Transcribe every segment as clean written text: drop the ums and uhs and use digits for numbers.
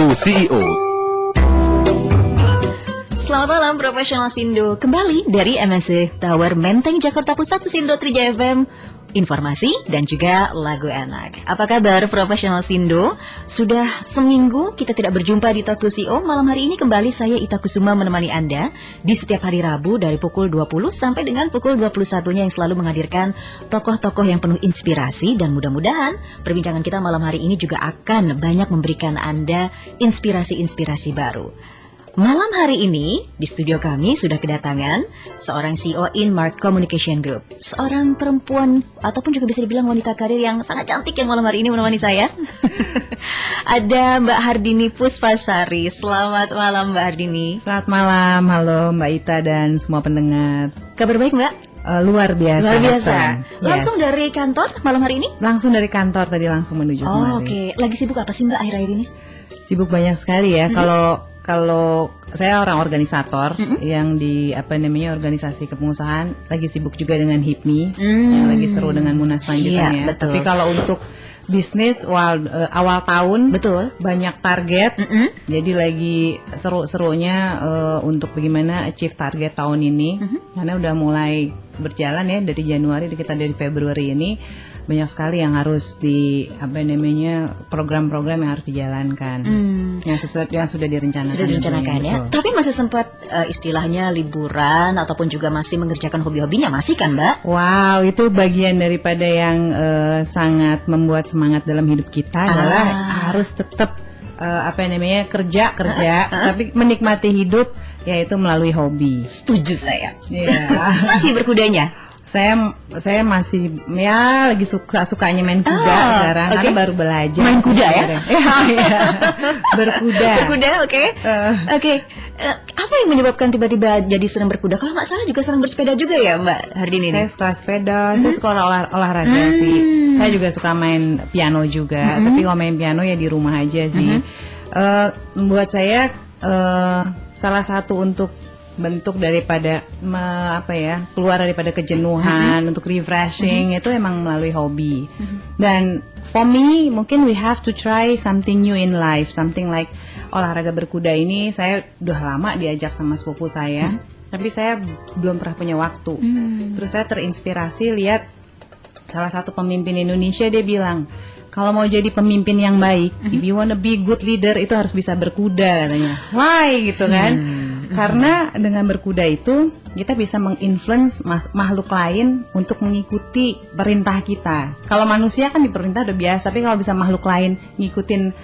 to CEO. Selamat malam Profesional Sindo, kembali dari MNC Tower Menteng Jakarta Pusat, Sindo Trijaya FM. Informasi dan juga lagu enak. Apa kabar Profesional Sindo? Sudah seminggu kita tidak berjumpa di Talk to CEO. Malam hari ini kembali saya Ita Kusuma menemani Anda di setiap hari Rabu dari pukul 20 sampai dengan pukul 21-nya yang selalu menghadirkan tokoh-tokoh yang penuh inspirasi, dan mudah-mudahan perbincangan kita malam hari ini juga akan banyak memberikan Anda inspirasi-inspirasi baru. Malam hari ini di studio kami sudah kedatangan seorang CEO Inmark Communication Group, seorang perempuan ataupun juga bisa dibilang wanita karir yang sangat cantik yang malam hari ini menemani saya. Ada Mbak Hardini Puspasari. Selamat malam Mbak Hardini. Selamat malam, halo Mbak Ita dan semua pendengar. Kabar baik Mbak? Luar biasa. Luar biasa. Langsung Yes. dari kantor malam hari ini? Langsung dari kantor tadi, langsung menuju kemari. Oke. Lagi sibuk apa sih Mbak akhir-akhir ini? Sibuk banyak sekali ya. Kalau saya orang organisator yang di organisasi kepengusahaan, lagi sibuk juga dengan HIPMI, yang lagi seru dengan Munas selanjutnya. Iya, betul. Tapi kalau untuk bisnis awal tahun, Betul. banyak target. Jadi lagi seru-serunya untuk bagaimana achieve target tahun ini. Karena udah mulai berjalan ya dari Januari, kita dari Februari ini. Banyak sekali yang harus program-program yang harus dijalankan, yang sudah direncanakan. Sudah direncanakan ya. Betul. Tapi masih sempat istilahnya liburan ataupun juga masih mengerjakan hobi-hobinya, masih kan Mbak? Wow, itu bagian daripada yang sangat membuat semangat dalam hidup kita adalah harus tetap kerja, tapi menikmati hidup yaitu melalui hobi. Setuju saya. Iya. Masih berkudanya? Saya masih lagi sukanya main kuda sekarang, karena baru belajar. Main kuda ya? Iya. Berkuda. Berkuda, oke. Oke. Apa yang menyebabkan tiba-tiba jadi senang berkuda? Kalau nggak salah juga senang bersepeda juga ya Mbak Hardini? Saya suka sepeda, saya suka olahraga sih. Saya juga suka main piano juga, tapi kalau main piano ya di rumah aja sih. Buat saya salah satu untuk bentuk daripada keluar daripada kejenuhan, untuk refreshing itu emang melalui hobi. Dan for me mungkin we have to try something new in life, something like olahraga berkuda ini. Saya udah lama diajak sama sepupu saya, tapi saya belum pernah punya waktu. Terus saya terinspirasi lihat salah satu pemimpin Indonesia, dia bilang kalau mau jadi pemimpin yang baik, if you wanna be good leader, itu harus bisa berkuda katanya. Why gitu kan? Karena dengan berkuda itu kita bisa menginfluence makhluk lain untuk mengikuti perintah kita. Kalau manusia kan diperintah udah biasa, tapi kalau bisa makhluk lain ngikutin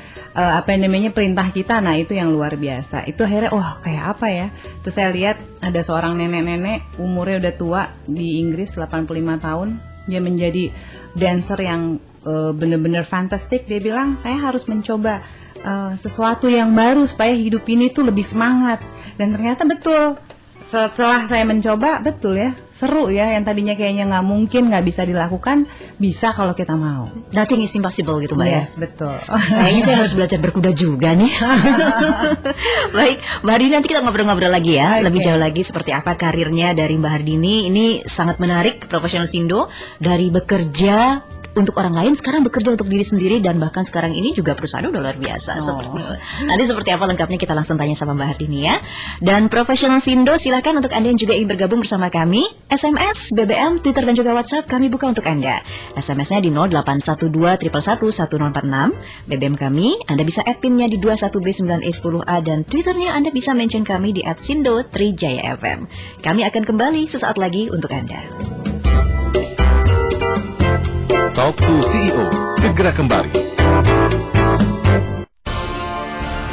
perintah kita, nah itu yang luar biasa. Itu akhirnya kayak apa ya? Terus saya lihat ada seorang nenek-nenek umurnya udah tua di Inggris, 85 tahun. Dia menjadi dancer yang benar-benar fantastik. Dia bilang saya harus mencoba sesuatu yang baru supaya hidup ini tuh lebih semangat. Dan ternyata betul, setelah saya mencoba, betul ya, seru ya. Yang tadinya kayaknya nggak mungkin, nggak bisa dilakukan, bisa kalau kita mau. Nothing is impossible gitu Mbak ya? Yes, betul. Kayaknya saya harus belajar berkuda juga nih. Baik, Mbak Hardini, nanti kita ngobrol-ngobrol lagi ya. Okay. Lebih jauh lagi seperti apa karirnya dari Mbak Hardini. Ini sangat menarik, Profesional Sindo. Dari bekerja untuk orang lain, sekarang bekerja untuk diri sendiri, dan bahkan sekarang ini juga perusahaan udah luar biasa. Nanti seperti apa lengkapnya kita langsung tanya sama Mbak Hardini ya. Dan Profesional Sindo, silakan untuk Anda yang juga ingin bergabung bersama kami, SMS, BBM, Twitter dan juga WhatsApp kami buka untuk Anda. SMS-nya di 0812 111 1046. BBM kami Anda bisa add PIN-nya di 21B9E10A, dan Twitternya Anda bisa mention kami di @Sindo3JFM. Kami akan kembali sesaat lagi untuk Anda. Talk to CEO segera kembali.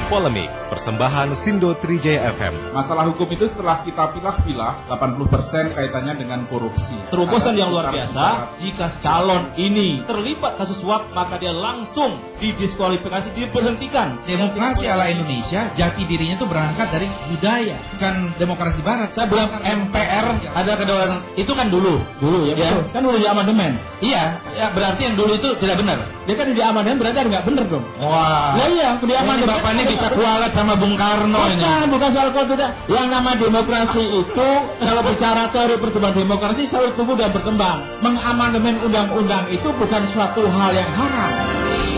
Polemik, persembahan Sindo Trijaya FM. Masalah hukum itu setelah kita pilah-pilah, 80% kaitannya dengan korupsi. Terobosan yang luar biasa, jika calon ini terlibat kasus suap, maka dia langsung didiskualifikasi, diberhentikan. Demokrasi ala Indonesia, jati dirinya itu berangkat dari budaya, bukan demokrasi barat. Saya bilang MPR ada kedaulatan, itu kan dulu ya, kan dulu di amandemen. Iya, ya berarti yang dulu itu tidak benar. Dia kan di amandemen berarti ada nggak bener dong. Wah. Lah iya, di amandemen. Bapak ini bisa kualat sama Bung Karno ini. Bukan soal kau tidak. Yang nama demokrasi itu, kalau bicara teori perkembangan demokrasi selalu tumbuh dan berkembang. Mengamandemen undang-undang itu bukan suatu hal yang haram.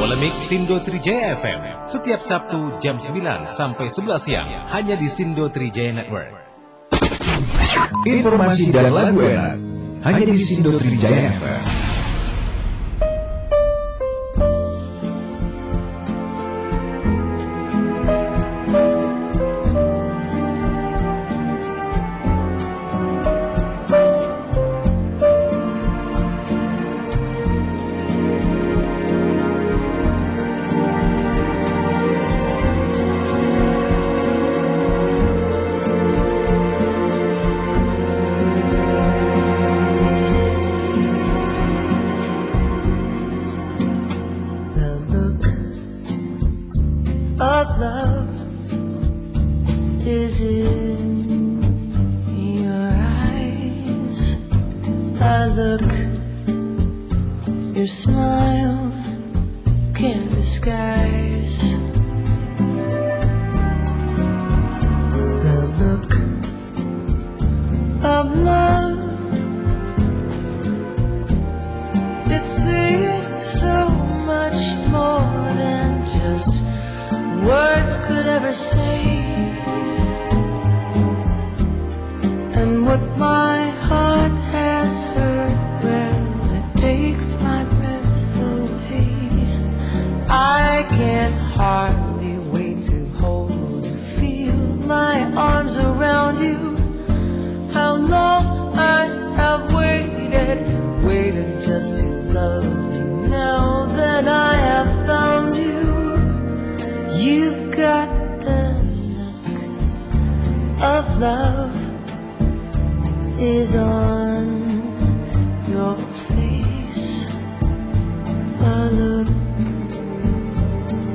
Polemik Sindo Trijaya FM setiap Sabtu jam 9 sampai 11 siang hanya di Sindo Trijaya Network. Informasi dan lagu enak hanya di Sindo Trijaya FM. Of love is in your eyes. I look, your smile can't disguise the look of love. It's saying so much more than just words could ever say. And what my heart has heard, well, it takes my breath away. I can hardly wait to hold you, feel my arms around you. How long I have waited just to love you. Now that I have found you, you've got the look of love is on your face. A look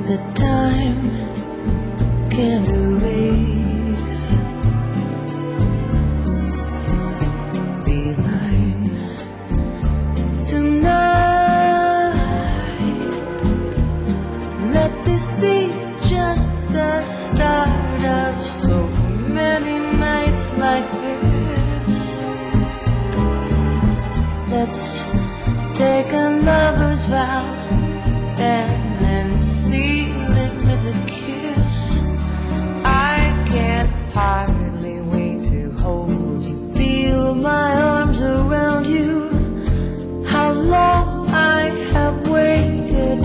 that time can't erase. Be mine tonight. Let this be just the start of so many nights like this. Let's take a lover's vow and then seal it with a kiss. I can't hardly wait to hold you, feel my arms around you. How long I have waited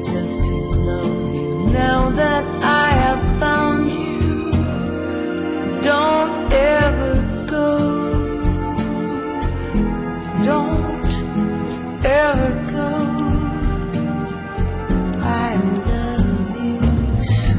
just to love you. Now that I have found you, don't ever go. Don't ever go. I love you so.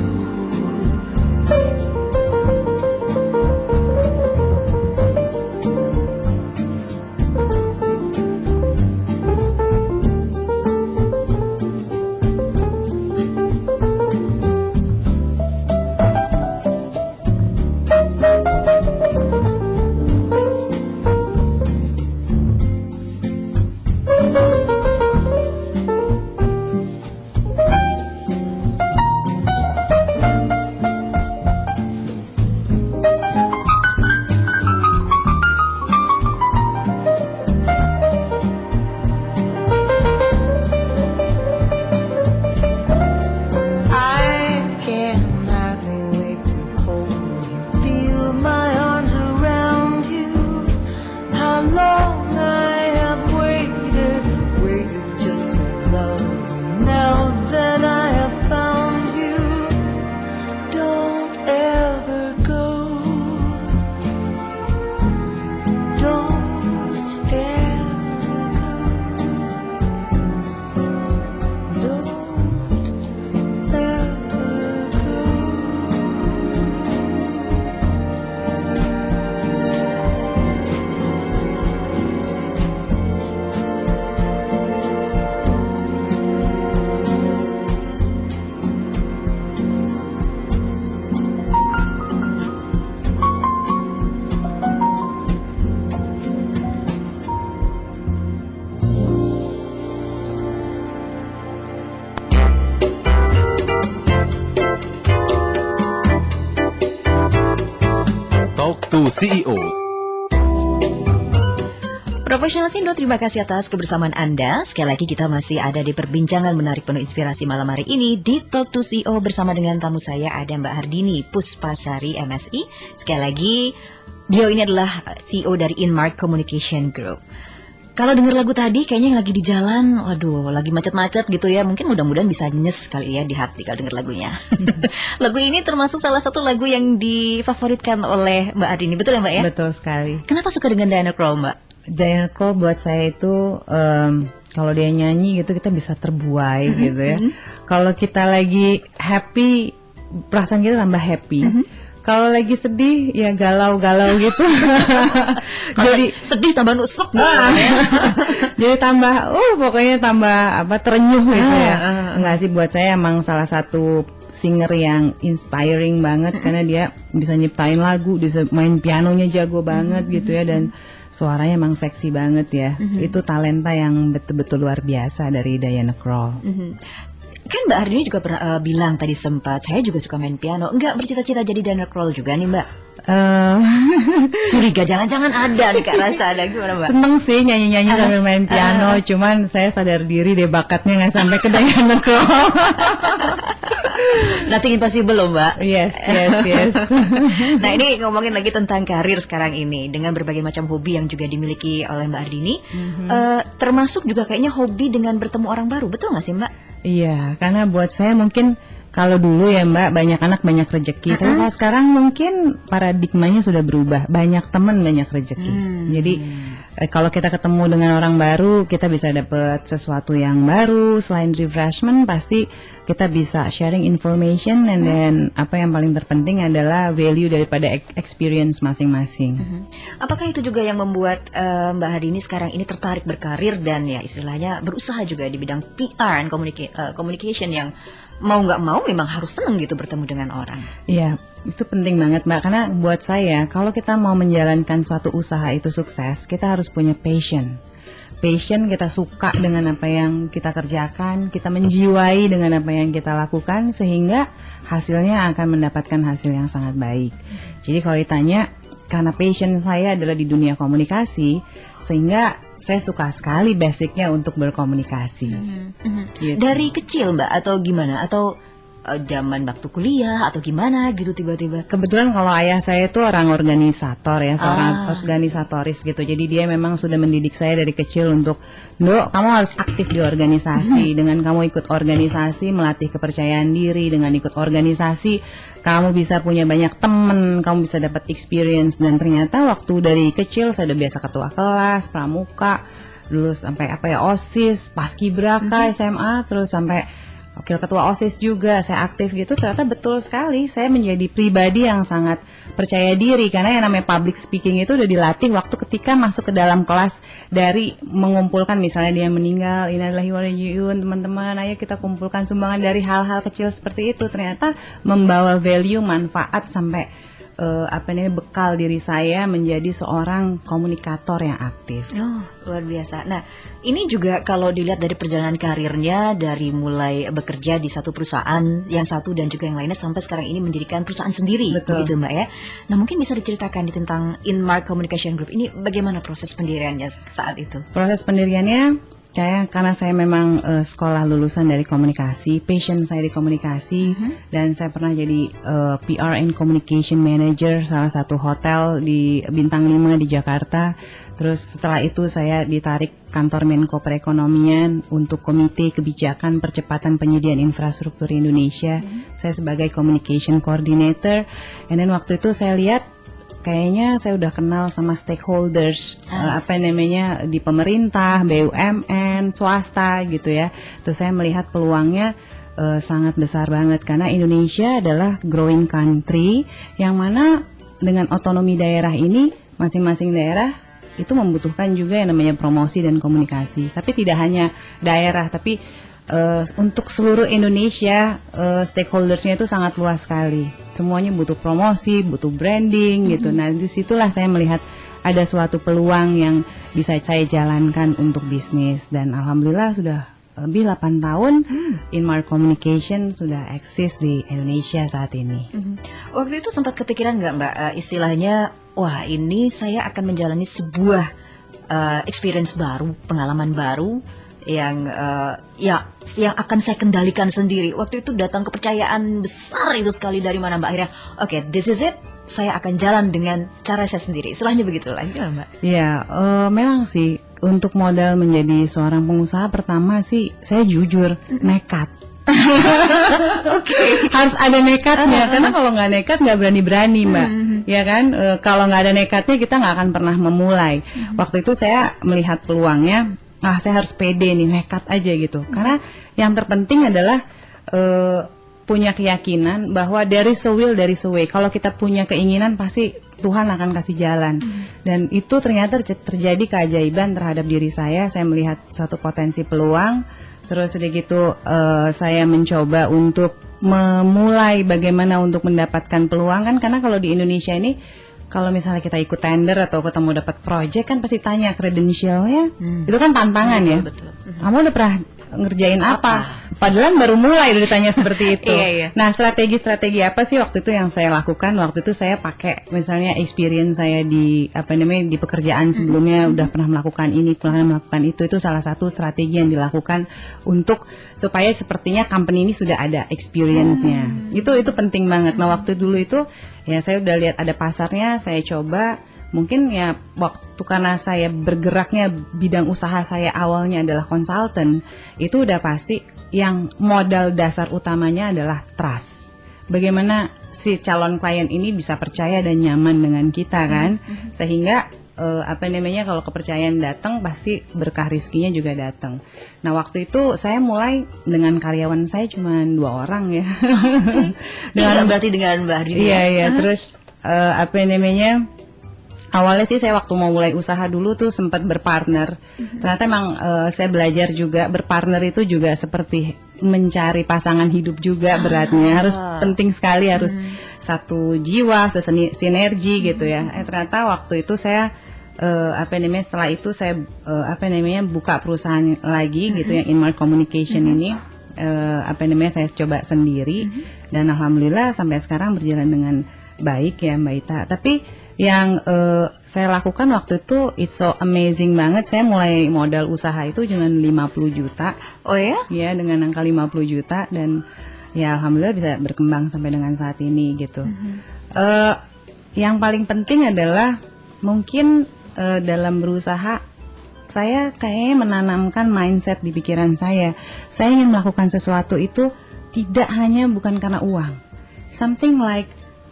Talk to CEO. Profesional Sindo, terima kasih atas kebersamaan Anda. Sekali lagi kita masih ada di perbincangan menarik penuh inspirasi malam hari ini di Talk to CEO bersama dengan tamu saya ada Mbak Hardini Puspasari MSI. Sekali lagi, beliau ini adalah CEO dari Inmark Communication Group. Kalau dengar lagu tadi kayaknya yang lagi di jalan, waduh, lagi macet-macet gitu ya. Mungkin mudah-mudahan bisa nyes kali ya di hati kalau dengar lagunya. Lagu ini termasuk salah satu lagu yang difavoritkan oleh Mbak Hardini, betul ya Mbak ya? Betul sekali. Kenapa suka dengan Diana Krall Mbak? Diana Krall buat saya itu kalau dia nyanyi gitu kita bisa terbuai gitu ya. Kalau kita lagi happy, perasaan kita tambah happy. Kalau lagi sedih ya galau-galau gitu. Jadi sedih tambah nusuk. Jadi tambah pokoknya tambah terenyuh gitu ya. Enggak sih, buat saya emang salah satu singer yang inspiring banget karena dia bisa nyiptain lagu, bisa main pianonya jago banget gitu ya, dan suaranya emang seksi banget ya. Itu talenta yang betul-betul luar biasa dari Diana Krall. Kan Mbak Hardini juga pernah bilang tadi sempat, saya juga suka main piano. Enggak bercita-cita jadi Diana Krall juga nih Mbak? Curiga jangan-jangan ada nih Kak, rasa ada, gimana Mbak? Seneng sih nyanyi-nyanyi sambil main piano, cuman saya sadar diri deh bakatnya nggak sampai ke Diana Krall. Nothing impossible loh Mbak. Yes. Nah ini ngomongin lagi tentang karir sekarang ini, dengan berbagai macam hobi yang juga dimiliki oleh Mbak Hardini, termasuk juga kayaknya hobi dengan bertemu orang baru, betul nggak sih Mbak? Iya, karena buat saya mungkin kalau dulu ya Mbak, banyak anak banyak rezeki. Tapi kalau sekarang mungkin paradigmanya sudah berubah, banyak teman banyak rezeki. Jadi kalau kita ketemu dengan orang baru, kita bisa dapat sesuatu yang baru. Selain refreshment, pasti kita bisa sharing information, and then apa yang paling terpenting adalah value daripada experience masing-masing. Apakah itu juga yang membuat Mbak Hardini sekarang ini tertarik berkarir dan ya istilahnya berusaha juga di bidang PR dan communication yang mau nggak mau memang harus seneng gitu bertemu dengan orang? Iya, itu penting banget Mbak, karena buat saya kalau kita mau menjalankan suatu usaha itu sukses, kita harus punya passion, kita suka dengan apa yang kita kerjakan, kita menjiwai dengan apa yang kita lakukan, sehingga hasilnya akan mendapatkan hasil yang sangat baik. Jadi kalau ditanya, karena passion saya adalah di dunia komunikasi, sehingga saya suka sekali basicnya untuk berkomunikasi. Gitu. Dari kecil Mbak atau gimana? Atau zaman waktu kuliah atau gimana gitu tiba-tiba? Kebetulan kalau ayah saya itu orang organisator ya, seorang organisatoris gitu. Jadi dia memang sudah mendidik saya dari kecil untuk, "Nduk, kamu harus aktif di organisasi. Dengan kamu ikut organisasi, melatih kepercayaan diri. Dengan ikut organisasi, kamu bisa punya banyak teman, kamu bisa dapat experience." Dan ternyata waktu dari kecil saya udah biasa ketua kelas, pramuka, dulu sampai OSIS, paskibraka SMA, terus sampai wakil ketua OSIS juga, saya aktif gitu. Ternyata betul sekali, saya menjadi pribadi yang sangat percaya diri, karena yang namanya public speaking itu udah dilatih waktu ketika masuk ke dalam kelas, dari mengumpulkan misalnya dia meninggal, innalillahi wa inna ilaihi raji'un, teman-teman ayo kita kumpulkan sumbangan dari hal-hal kecil seperti itu, ternyata membawa value, manfaat sampai bekal diri saya menjadi seorang komunikator yang aktif. Oh, luar biasa. Nah, ini juga kalau dilihat dari perjalanan karirnya, dari mulai bekerja di satu perusahaan yang satu dan juga yang lainnya sampai sekarang ini mendirikan perusahaan sendiri, begitu Mbak ya. Nah, mungkin bisa diceritakan tentang Inmark Communication Group ini, bagaimana proses pendiriannya saat itu? Proses pendiriannya karena saya memang sekolah lulusan dari komunikasi, passion saya di komunikasi, dan saya pernah jadi PR and Communication Manager salah satu hotel di Bintang 5 di Jakarta. Terus setelah itu saya ditarik kantor Menko Perekonomian untuk Komite Kebijakan Percepatan Penyediaan Infrastruktur Indonesia. Saya sebagai Communication Coordinator, and then waktu itu saya lihat kayaknya saya udah kenal sama stakeholders, di pemerintah, BUMN, swasta gitu ya. Terus saya melihat peluangnya sangat besar banget, karena Indonesia adalah growing country yang mana dengan otonomi daerah ini, masing-masing daerah itu membutuhkan juga yang namanya promosi dan komunikasi. Tapi tidak hanya daerah, tapi untuk seluruh Indonesia, stakeholdersnya itu sangat luas sekali. Semuanya butuh promosi, butuh branding gitu. Nah, disitulah saya melihat ada suatu peluang yang bisa saya jalankan untuk bisnis. Dan alhamdulillah sudah lebih 8 tahun Inmark Communication sudah eksis di Indonesia saat ini. Waktu itu sempat kepikiran nggak Mbak, istilahnya, wah ini saya akan menjalani sebuah experience baru, pengalaman baru yang yang akan saya kendalikan sendiri. Waktu itu datang kepercayaan besar itu sekali dari mana Mbak, akhirnya oke, this is it, saya akan jalan dengan cara saya sendiri. Istilahnya begitulah, gimana Mbak? Ya, memang sih untuk modal menjadi seorang pengusaha pertama sih saya jujur nekat. Harus ada nekatnya, karena kalau nggak nekat nggak berani-berani Mbak, ya kan? Kalau nggak ada nekatnya kita nggak akan pernah memulai. Waktu itu saya melihat peluangnya, saya harus pede nih, nekat aja gitu. Karena yang terpenting adalah punya keyakinan bahwa there is a will, there is a way. Kalau kita punya keinginan pasti Tuhan akan kasih jalan. Dan itu ternyata terjadi keajaiban terhadap diri saya. Saya melihat satu potensi peluang. Terus udah gitu saya mencoba untuk memulai bagaimana untuk mendapatkan peluang kan, karena kalau di Indonesia ini kalau misalnya kita ikut tender atau ketemu dapat project kan pasti tanya credentialnya, itu kan tantangan ya. Betul. Kamu udah pernah ngerjain apa? Padahal baru mulai udah ditanya seperti itu. Iya. Nah, strategi apa sih waktu itu yang saya lakukan? Waktu itu saya pakai misalnya experience saya di di pekerjaan sebelumnya udah pernah melakukan ini, pernah melakukan itu. Itu salah satu strategi yang dilakukan untuk supaya sepertinya company ini sudah ada experience-nya. Itu penting banget. Nah, waktu dulu itu ya saya udah lihat ada pasarnya, saya coba. Mungkin ya waktu karena saya bergeraknya bidang usaha saya awalnya adalah konsultan, itu udah pasti yang modal dasar utamanya adalah trust. Bagaimana si calon klien ini bisa percaya dan nyaman dengan kita kan, sehingga kalau kepercayaan datang pasti berkah rizkinya juga datang. Nah waktu itu saya mulai dengan karyawan saya cuma 2 orang ya. Berarti dengan Mbak Ardini. Iya. Terus awalnya sih saya waktu mau mulai usaha dulu tuh sempat berpartner. Ternyata emang saya belajar juga berpartner itu juga seperti mencari pasangan hidup juga beratnya. Harus penting sekali, harus satu jiwa, sinergi gitu ya. Ternyata waktu itu saya setelah itu saya buka perusahaan lagi gitu yang Inmart Communication ini. Saya coba sendiri dan alhamdulillah sampai sekarang berjalan dengan baik ya Mbak Ita. Tapi yang saya lakukan waktu itu it's so amazing banget. Saya mulai modal usaha itu dengan 50 juta. Oh ya? Ya, dengan angka 50 juta dan ya alhamdulillah bisa berkembang sampai dengan saat ini gitu. Yang paling penting adalah mungkin dalam berusaha saya kayaknya menanamkan mindset di pikiran saya. Saya ingin melakukan sesuatu itu tidak hanya bukan karena uang. Something like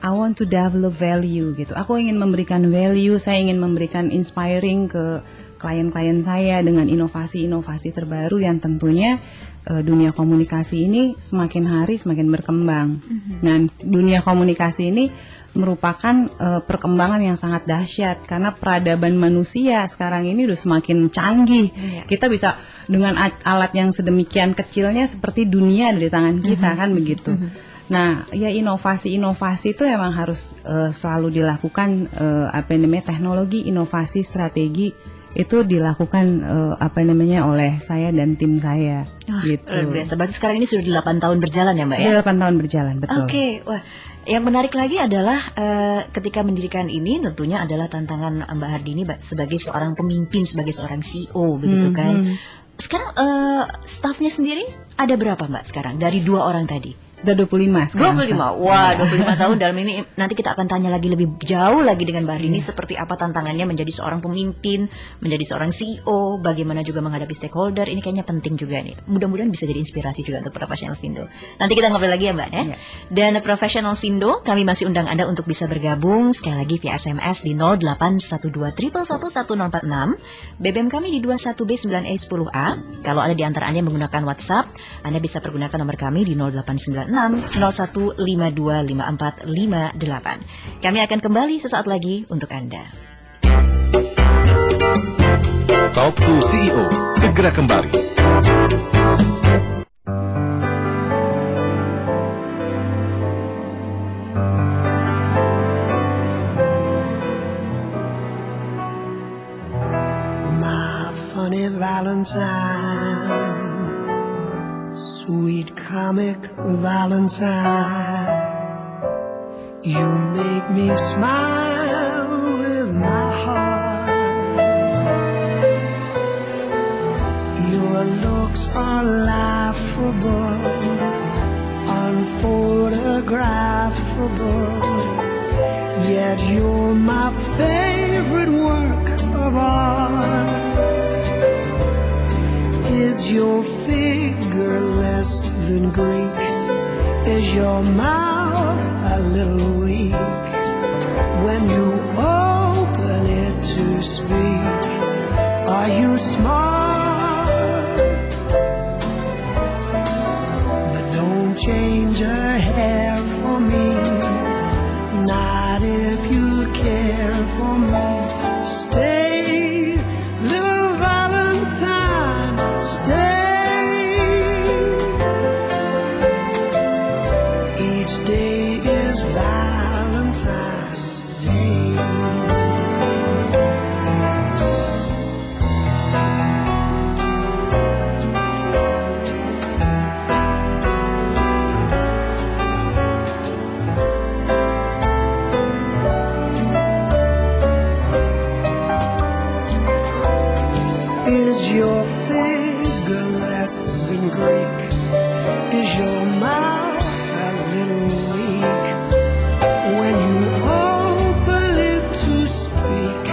I want to develop value gitu. Aku ingin memberikan value, saya ingin memberikan inspiring ke klien-klien saya dengan inovasi-inovasi terbaru yang tentunya dunia komunikasi ini semakin hari semakin berkembang. Dan dunia komunikasi ini merupakan perkembangan yang sangat dahsyat karena peradaban manusia sekarang ini udah semakin canggih. Kita bisa dengan alat yang sedemikian kecilnya seperti dunia ada di tangan kita kan begitu. Nah, ya inovasi-inovasi itu emang harus selalu dilakukan teknologi, inovasi, strategi itu dilakukan oleh saya dan tim saya. Gitu. Luar biasa. Berarti sekarang ini sudah 8 tahun berjalan ya Mbak ya? 8 tahun berjalan, betul. Oke. Wah, yang menarik lagi adalah ketika mendirikan ini tentunya adalah tantangan Mbak Ardini sebagai seorang pemimpin, sebagai seorang CEO begitu kan. Sekarang stafnya sendiri ada berapa Mbak sekarang dari 2 orang tadi? Udah 25 sekarang. 25. Wah, 25 tahun dalam ini. Nanti kita akan tanya lagi lebih jauh lagi dengan Mbak Ardini seperti apa tantangannya menjadi seorang pemimpin, menjadi seorang CEO, bagaimana juga menghadapi stakeholder. Ini kayaknya penting juga nih. Mudah-mudahan bisa jadi inspirasi juga untuk Professional Sindo. Nanti kita ngobrol lagi ya Mbak ya. Dan Professional Sindo, kami masih undang Anda untuk bisa bergabung sekali lagi via SMS di 0812111046. BBM kami di 21B9E10A. Kalau ada di antara Anda yang menggunakan WhatsApp, Anda bisa pergunakan nomor kami di 0896 01525458. Kami akan kembali sesaat lagi untuk Anda. Talk to CEO segera kembali. My funny Valentine, sweet comic Valentine, you make me smile with my heart. Your looks are laughable, unphotographable, yet you're my favorite work of art. Is your figure less than Greek? Is your mouth a little weak? When you open it to speak, are you smart? But don't change her hair for me, not if you care for me. Stay, little Valentine, stay. Each day is Valentine's Day. Is your figure less than Greek? Is your mouth a little weak? When you open it to speak,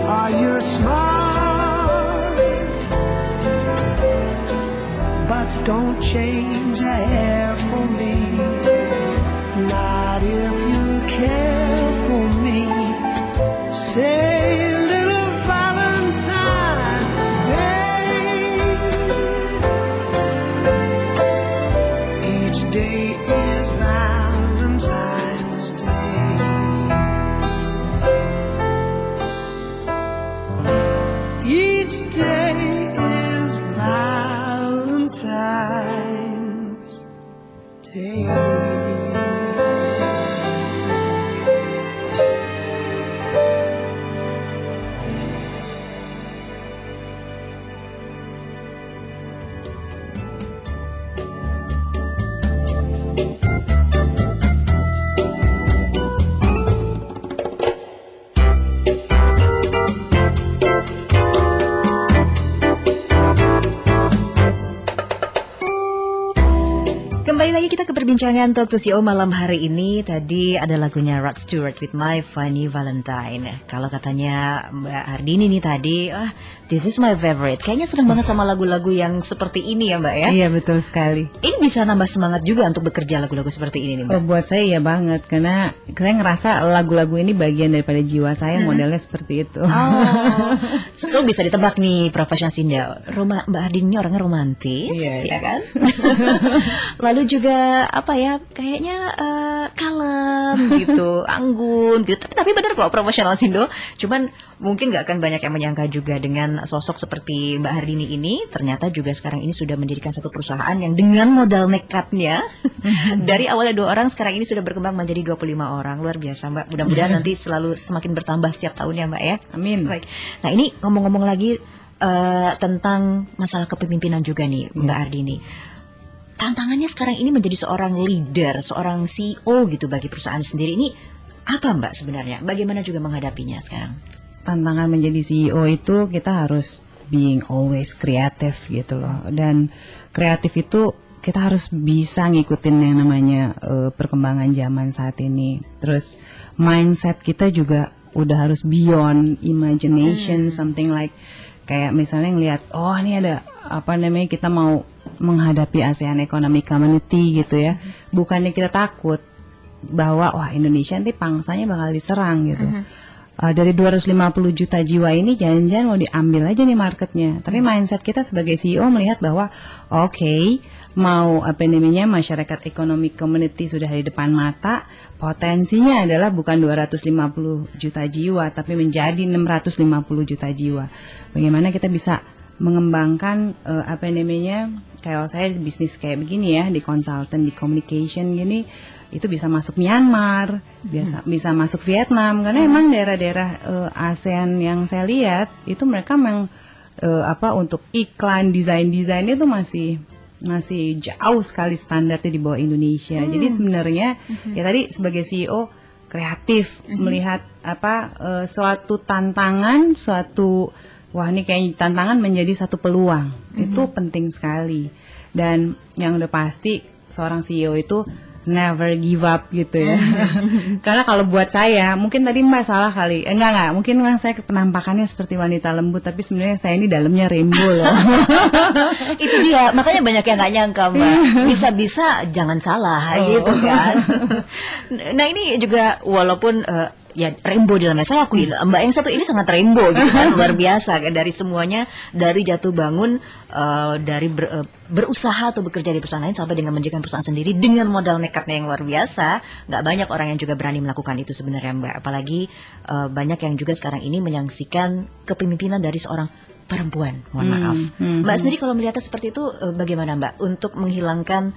are you smart? But don't change a hair for me, not if you care for me. Stay, little Valentine, stay. Each day is Valentine's Day. Each day is Valentine's Day. Kembali lagi kita ke perbincangan Talk to CEO malam hari ini. Tadi ada lagunya Rod Stewart with My Funny Valentine. Kalau katanya Mbak Ardini nih tadi, this is my favorite. Kayaknya seneng banget sama lagu-lagu yang seperti ini ya Mbak ya. Iya betul sekali. Ini bisa nambah semangat juga untuk bekerja lagu-lagu seperti ini nih Mbak. Oh, buat saya ya banget, karena saya ngerasa lagu-lagu ini bagian daripada jiwa saya, modelnya seperti itu. Oh, so bisa ditebak nih Professional Sinda. Mbak Ardini ini orangnya romantis, ya kan? Lalu juga apa ya, kayaknya kalem gitu, anggun gitu. Tapi benar kok Professional Sindo. Cuman mungkin nggak akan banyak yang menyangka juga dengan sosok seperti Mbak Ardini ini. Ternyata juga sekarang ini sudah mendirikan satu perusahaan yang dengan modal nekatnya dari awalnya 2 orang, sekarang ini sudah berkembang menjadi 25 orang. Luar biasa Mbak. Mudah-mudahan nanti selalu semakin bertambah setiap tahunnya Mbak ya. Amin. Baik. Nah ini ngomong-ngomong lagi tentang masalah kepemimpinan juga nih Mbak Ardini. Tantangannya sekarang ini menjadi seorang leader, seorang CEO gitu bagi perusahaan sendiri. Ini apa Mbak sebenarnya? Bagaimana juga menghadapinya sekarang? Tantangan menjadi CEO itu kita harus being always kreatif gitu loh. Dan kreatif itu kita harus bisa ngikutin yang namanya perkembangan zaman saat ini. Terus mindset kita juga udah harus beyond imagination, something like kayak misalnya ngelihat, oh ini ada apa namanya, kita mau menghadapi ASEAN Economic Community gitu ya. Bukannya kita takut bahwa wah Indonesia nanti pangsanya bakal diserang gitu. Dari 250 juta jiwa ini jangan-jangan mau diambil aja nih marketnya. Tapi mindset kita sebagai CEO melihat bahwa oke, mau apa namanya, masyarakat economic community sudah di depan mata, potensinya adalah bukan 250 juta jiwa tapi menjadi 650 juta jiwa. Bagaimana kita bisa mengembangkan apa namanya, kayak saya bisnis kayak begini ya, di consultant, di communication gini, itu bisa masuk Myanmar, bisa masuk Vietnam, karena emang daerah-daerah ASEAN yang saya lihat itu mereka memang untuk iklan, desainnya itu masih jauh sekali standarnya di bawah Indonesia. Jadi sebenarnya ya tadi sebagai CEO kreatif melihat suatu tantangan, suatu wah ini kayak tantangan menjadi satu peluang. Itu penting sekali. Dan yang udah pasti seorang CEO itu never give up gitu ya. Karena kalau buat saya, mungkin tadi Mbak salah kali. Enggak, mungkin saya penampakannya seperti wanita lembut, tapi sebenarnya saya ini dalamnya rainbow loh. Itu dia, makanya banyak yang nggak nyangka Mbak. Bisa-bisa jangan salah gitu kan. Nah ini juga walaupun ya rainbow di dalamnya, saya akui Mbak yang satu ini sangat rainbow gitu kan, luar biasa kan, dari semuanya, dari jatuh bangun, dari berusaha atau bekerja di perusahaan lain sampai dengan mendirikan perusahaan sendiri dengan modal nekatnya yang luar biasa. Nggak banyak orang yang juga berani melakukan itu sebenarnya Mbak, apalagi banyak yang juga sekarang ini menyaksikan kepemimpinan dari seorang perempuan. Mohon maaf. Mbak sendiri kalau melihatnya seperti itu bagaimana Mbak untuk menghilangkan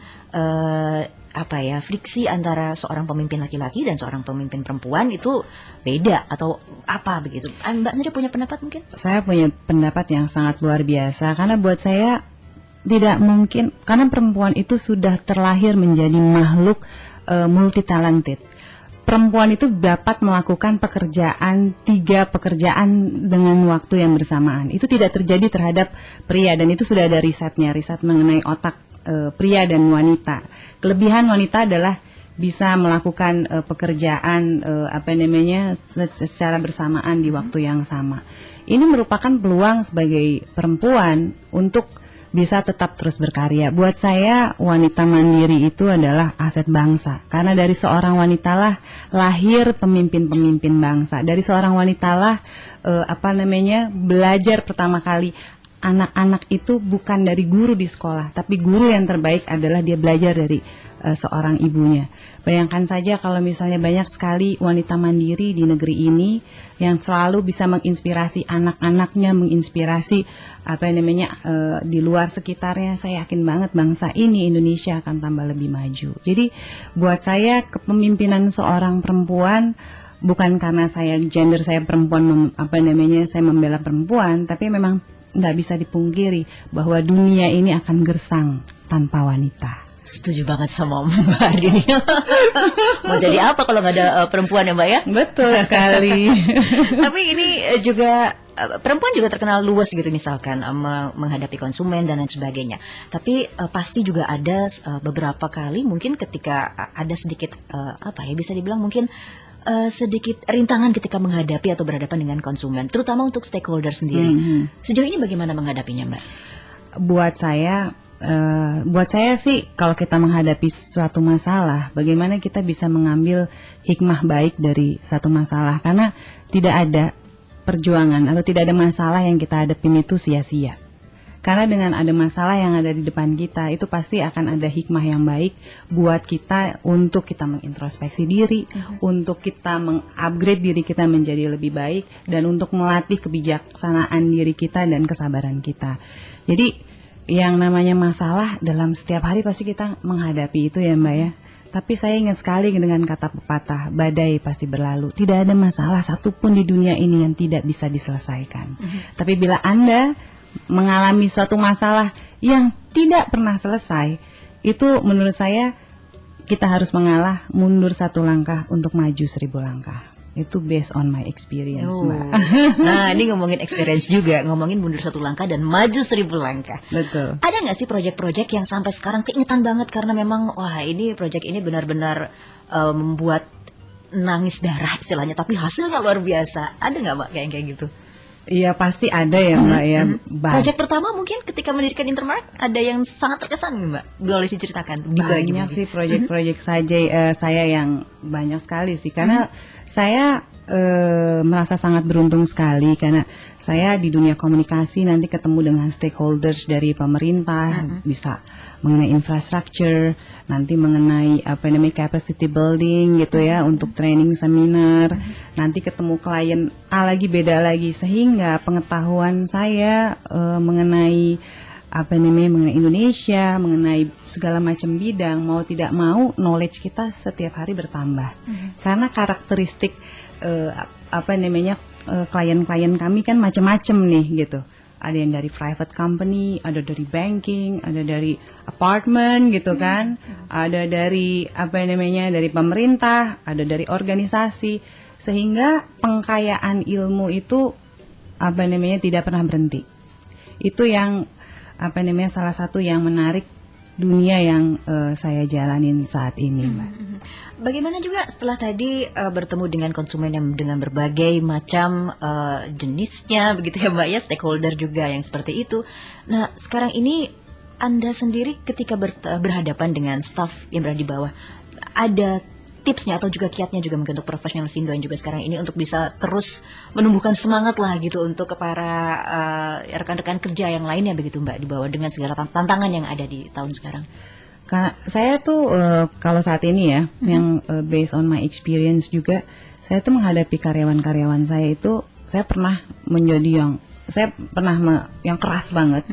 friksi antara seorang pemimpin laki-laki dan seorang pemimpin perempuan itu beda atau apa begitu? Mbak sendiri punya pendapat mungkin? Saya punya pendapat yang sangat luar biasa, karena buat saya tidak mungkin, karena perempuan itu sudah terlahir menjadi makhluk multi talented. Perempuan itu dapat melakukan tiga pekerjaan dengan waktu yang bersamaan. Itu tidak terjadi terhadap pria, dan itu sudah ada riset mengenai otak pria dan wanita. Kelebihan wanita adalah bisa melakukan pekerjaan secara bersamaan di waktu yang sama. Ini merupakan peluang sebagai perempuan untuk bisa tetap terus berkarya. Buat saya wanita mandiri itu adalah aset bangsa, karena dari seorang wanitalah lahir pemimpin-pemimpin bangsa. Dari seorang wanitalah belajar pertama kali. Anak-anak itu bukan dari guru di sekolah, tapi guru yang terbaik adalah dia belajar dari seorang ibunya. Bayangkan saja kalau misalnya banyak sekali wanita mandiri di negeri ini yang selalu bisa menginspirasi anak-anaknya, menginspirasi di luar sekitarnya. Saya yakin banget bangsa ini, Indonesia, akan tambah lebih maju. Jadi buat saya kepemimpinan seorang perempuan bukan karena gender saya perempuan, saya membela perempuan, tapi memang nggak bisa dipungkiri bahwa dunia ini akan gersang tanpa wanita. Setuju banget sama Mbak Ardini. Mau jadi apa kalau nggak ada perempuan ya Mbak ya? Betul sekali. Tapi ini juga perempuan juga terkenal luas gitu, misalkan menghadapi konsumen dan lain sebagainya. Tapi pasti juga ada beberapa kali mungkin ketika ada sedikit bisa dibilang mungkin sedikit rintangan ketika menghadapi atau berhadapan dengan konsumen, terutama untuk stakeholder sendiri. Sejauh ini bagaimana menghadapinya Mbak? Buat saya sih, kalau kita menghadapi suatu masalah, bagaimana kita bisa mengambil hikmah baik dari satu masalah, karena tidak ada perjuangan atau tidak ada masalah yang kita hadapin itu sia-sia. Karena dengan ada masalah yang ada di depan kita, itu pasti akan ada hikmah yang baik buat kita untuk kita mengintrospeksi diri, untuk kita mengupgrade diri kita menjadi lebih baik, dan untuk melatih kebijaksanaan diri kita dan kesabaran kita. Jadi yang namanya masalah dalam setiap hari pasti kita menghadapi itu ya Mbak ya. Tapi saya ingat sekali dengan kata pepatah, badai pasti berlalu. Tidak ada masalah satupun di dunia ini yang tidak bisa diselesaikan. Tapi bila Anda mengalami suatu masalah yang tidak pernah selesai, itu menurut saya kita harus mengalah, mundur satu langkah untuk maju 1000 langkah. Itu based on my experience, Mbak. Nah, ini ngomongin experience juga, ngomongin mundur satu langkah dan maju 1000 langkah. Betul. Ada nggak sih proyek-proyek yang sampai sekarang keingetan banget karena memang ini proyek ini benar-benar membuat nangis darah istilahnya, tapi hasilnya luar biasa. Ada nggak Mbak kayak gitu? Iya pasti ada ya Mbak ya. Proyek pertama mungkin ketika mendirikan Intermark ada yang sangat terkesan nih Mbak. Boleh diceritakan? Banyak sih proyek-proyek saya yang banyak sekali sih, karena saya merasa sangat beruntung sekali karena saya di dunia komunikasi nanti ketemu dengan stakeholders dari pemerintah, bisa mengenai infrastruktur, nanti mengenai capacity building gitu ya, untuk training seminar, nanti ketemu klien A lagi beda lagi, sehingga pengetahuan saya mengenai mengenai Indonesia, mengenai segala macam bidang, mau tidak mau knowledge kita setiap hari bertambah. Karena karakteristik klien-klien kami kan macam-macam nih gitu. Ada yang dari private company, ada dari banking, ada dari apartment gitu kan, ada dari dari pemerintah, ada dari organisasi, sehingga pengkayaan ilmu itu tidak pernah berhenti. Itu yang salah satu yang menarik dunia yang saya jalanin saat ini, Mbak. Bagaimana juga setelah tadi bertemu dengan konsumen yang dengan berbagai macam jenisnya begitu ya Mbak ya, stakeholder juga yang seperti itu. Nah sekarang ini Anda sendiri ketika berhadapan dengan staff yang berada di bawah, ada tipsnya atau juga kiatnya juga mungkin untuk profesionalsindo yang juga sekarang ini untuk bisa terus menumbuhkan semangat lah gitu untuk para rekan-rekan kerja yang lainnya begitu Mbak di bawah dengan segala tantangan yang ada di tahun sekarang. Karena saya tuh kalau saat ini ya, yang based on my experience juga, saya tuh menghadapi karyawan-karyawan saya itu, saya pernah menjadi yang keras banget,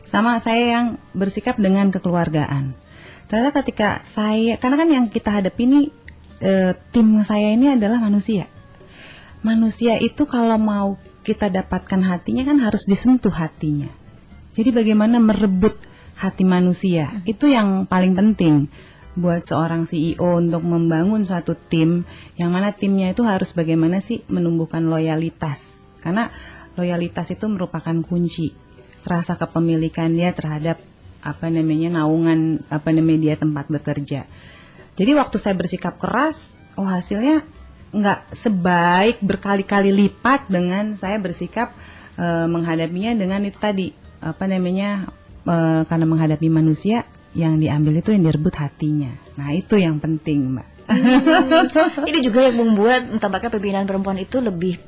sama saya yang bersikap dengan kekeluargaan. Ternyata ketika karena kan yang kita hadapi ini, tim saya ini adalah manusia. Manusia itu kalau mau kita dapatkan hatinya kan harus disentuh hatinya. Jadi bagaimana merebut hati manusia, itu yang paling penting buat seorang CEO untuk membangun suatu tim, yang mana timnya itu harus bagaimana sih menumbuhkan loyalitas. Karena loyalitas itu merupakan kunci rasa kepemilikan dia terhadap naungan dia tempat bekerja. Jadi waktu saya bersikap keras, hasilnya nggak sebaik berkali-kali lipat dengan saya bersikap menghadapinya dengan itu tadi karena menghadapi manusia yang diambil itu yang direbut hatinya. Nah itu yang penting, Mbak. Ini juga yang membuat tampaknya pimpinan perempuan itu lebih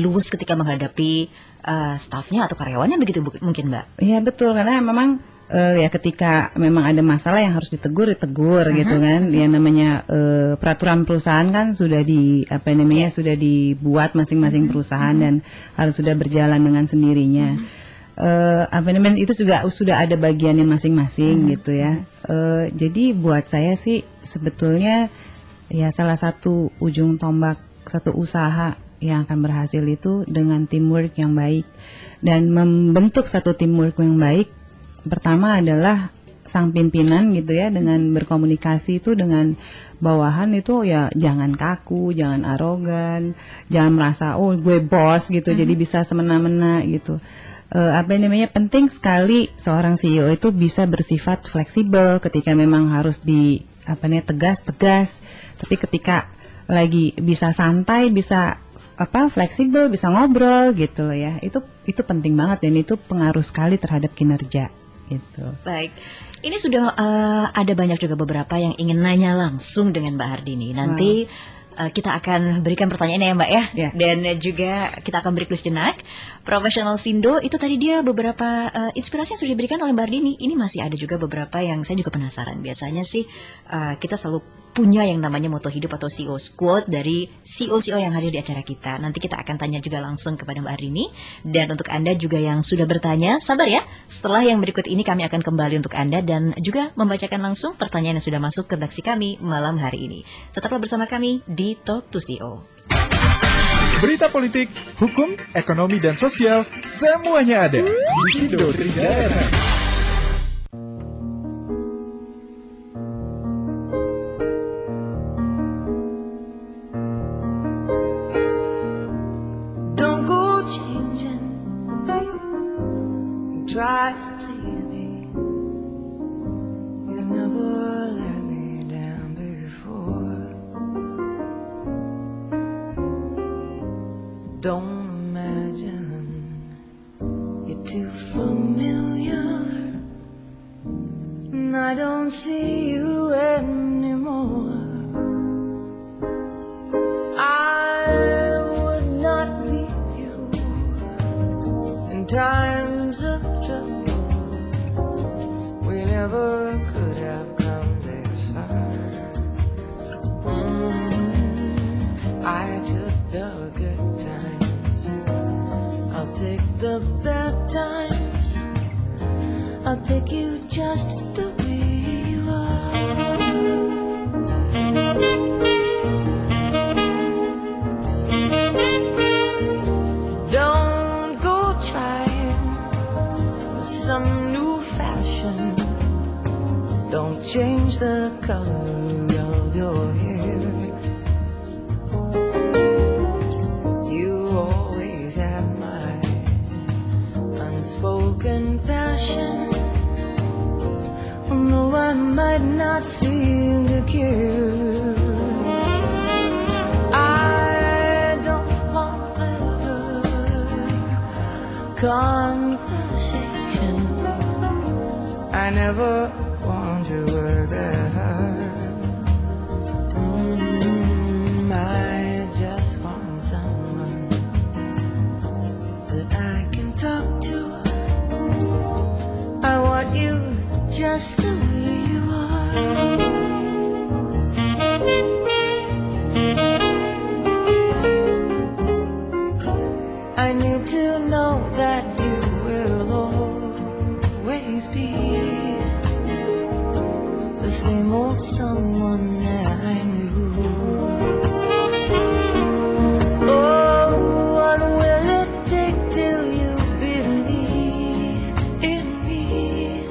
luwes ketika menghadapi stafnya atau karyawannya begitu mungkin Mbak. Iya betul, karena memang ketika memang ada masalah yang harus ditegur gitu kan. Ya namanya peraturan perusahaan kan sudah sudah dibuat masing-masing perusahaan dan harus sudah berjalan dengan sendirinya. Itu juga sudah ada bagiannya masing-masing gitu ya. Jadi buat saya sih sebetulnya ya salah satu ujung tombak satu usaha yang akan berhasil itu dengan teamwork yang baik. Dan membentuk satu teamwork yang baik, pertama adalah sang pimpinan gitu ya, dengan berkomunikasi itu dengan bawahan itu ya jangan kaku, jangan arogan, jangan merasa gue bos gitu, jadi bisa semena-mena gitu. Penting sekali seorang CEO itu bisa bersifat fleksibel ketika memang harus tegas, tapi ketika lagi bisa santai, bisa fleksibel, bisa ngobrol gitu loh ya. Itu penting banget dan itu pengaruh sekali terhadap kinerja gitu. Baik. Ini sudah ada banyak juga beberapa yang ingin nanya langsung dengan Mbak Hardini. Nanti kita akan berikan pertanyaan ya Mbak ya. Dan juga kita akan break dulu sejenak. Profesionalsindo itu tadi dia beberapa inspirasi yang sudah diberikan oleh Mbak Hardini. Ini masih ada juga beberapa yang saya juga penasaran. Biasanya sih kita selalu punya yang namanya moto hidup atau CEO quote dari CEO yang hadir di acara kita. Nanti kita akan tanya juga langsung kepada Mbak Hardini. Dan untuk Anda juga yang sudah bertanya, sabar ya. Setelah yang berikut ini kami akan kembali untuk Anda dan juga membacakan langsung pertanyaan yang sudah masuk ke redaksi kami malam hari ini. Tetaplah bersama kami di Talk to CEO. Berita politik, hukum, ekonomi, dan sosial, semuanya ada di Sindo Trijaya FM. Try to please me. You never let me down before. Don't imagine you're too familiar. And I don't see you anymore. I would not leave you in times of never could have come this far. I took the good times, I'll take the bad times, I'll take you just the way you are. Don't go trying some new fashion. Don't change the color of your hair. You always have unspoken passion. No, I might not seem to care. I don't want conversation. I never want to work that hard. I just want someone that I can talk to. I want you just the way you are. I need to know that you will always be the same old someone that I knew. Oh, what will it take till you believe in me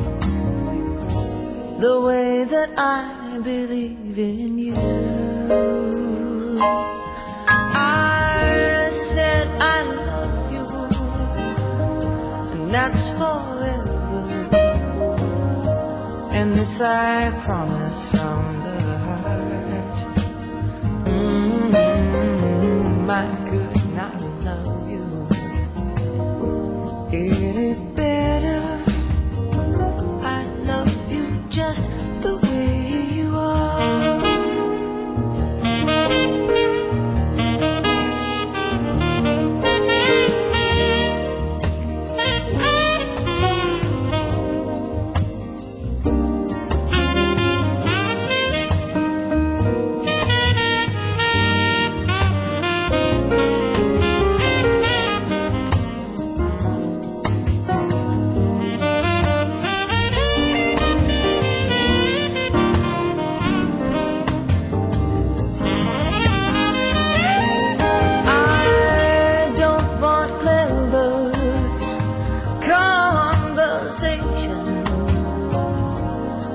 the way that I believe in you? I said I love you, and that's forever, and this I promise from the heart. I could not love you any better. I love you just the way you are.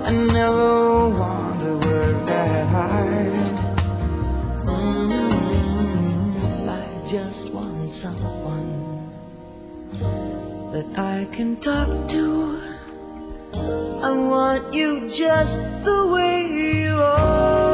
I never want to work that hard. I just want someone that I can talk to. I want you just the way you are.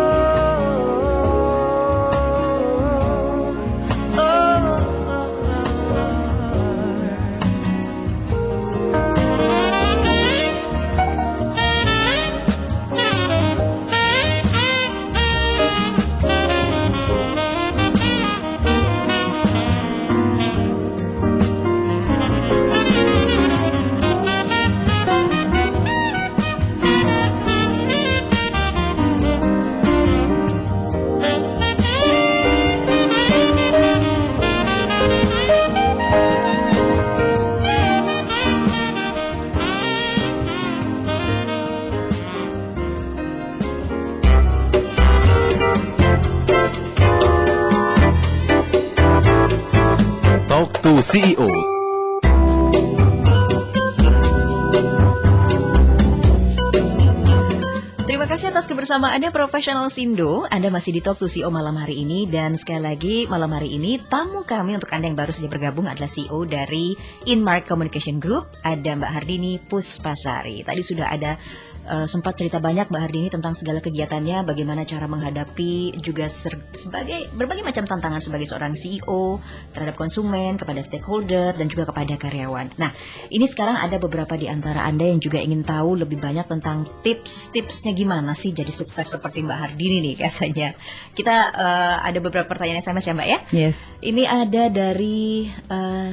Talk to CEO. Terima kasih atas kebersamaannya Profesional Sindo. Anda masih di Talk to CEO malam hari ini. Dan sekali lagi malam hari ini tamu kami untuk Anda yang baru saja bergabung adalah CEO dari Inmark Communication Group. Ada Mbak Hardini Puspasari. Tadi sudah ada sempat cerita banyak Mbak Hardini tentang segala kegiatannya, bagaimana cara menghadapi juga sebagai berbagai macam tantangan sebagai seorang CEO terhadap konsumen, kepada stakeholder dan juga kepada karyawan. Nah, ini sekarang ada beberapa di antara Anda yang juga ingin tahu lebih banyak tentang tips-tipsnya gimana sih jadi sukses seperti Mbak Hardini nih katanya. Kita ada beberapa pertanyaan SMS ya Mbak ya? Yes. Ini ada dari